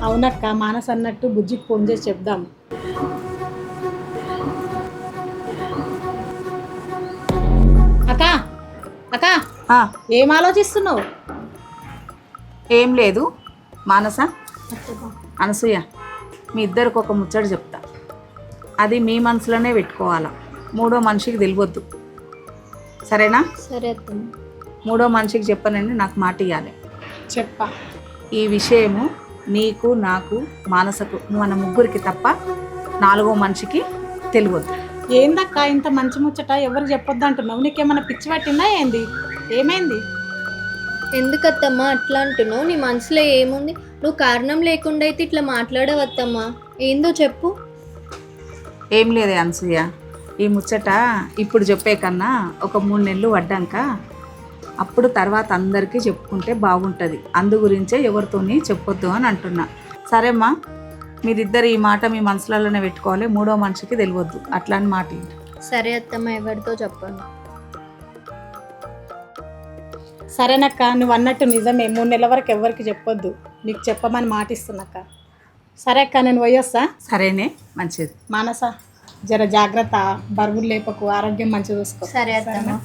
అవునక్క, మానస్ అన్నట్టు బుజ్జికి ఫోన్ చేసి చెప్దాం. అక్క అక్క ఆ, ఏం ఆలోచిస్తున్నావు? ఏం లేదు మానస, అనసూయ, మీ ఇద్దరికి ఒక ముచ్చట చెప్తా. అది మీ మనసులోనే పెట్టుకోవాలా, మూడో మనిషికి తెలియవద్దు. సరేనా? సరే అత్తమ్మ. మూడో మనిషికి చెప్పనని నాకు మాట ఇవ్వాలి. చెప్పా. ఈ విషయము నీకు, నాకు, మానసకు, మన ముగ్గురికి తప్ప నాలుగో మనిషికి తెలియవద్దు. ఏందక్క ఇంత మంచి ముచ్చట ఎవరు చెప్పొద్దు అంటున్నావు? నీకేమన్నా పిచ్చి పట్టిందా ఏంది? ఏమైంది? ఎందుకత్తమ్మా అట్లా అంటున్నావు? నీ మనసులో ఏముంది? నువ్వు కారణం లేకుండా అయితే ఇట్లా మాట్లాడవత్తమ్మా. ఏందో చెప్పు. ఏం లేదే అనసూయ, ఈ ముచ్చట ఇప్పుడు చెప్పే కన్నా ఒక 3 నెలలు పడ్డాక అప్పుడు తర్వాత అందరికీ చెప్పుకుంటే బాగుంటుంది. అందు గురించే ఎవరితోని చెప్పొద్దు అని అంటున్నా. సరేమ్మా, మీరిద్దరు ఈ మాట మీ మనసులలోనే పెట్టుకోవాలి, మూడో మనిషికి తెలియవద్దు. అట్లా అని మాట ఏంటి? సరే అత్తమ్మ, ఎవరితో చెప్పను. సరేనక్క, నువ్వు అన్నట్టు నిజమే. 3 నెలల వరకు ఎవరికి చెప్పొద్దు. నీకు చెప్పమని మాటిస్తున్నాక్క. సరే అక్క, నేను పోయొస్తా. సరేనే, మంచిది. మానస, జర జాగ్రత్త, బరువులు లేపకు, ఆరోగ్యం మంచిగా చూసుకో. సరే అత్తమ్మ.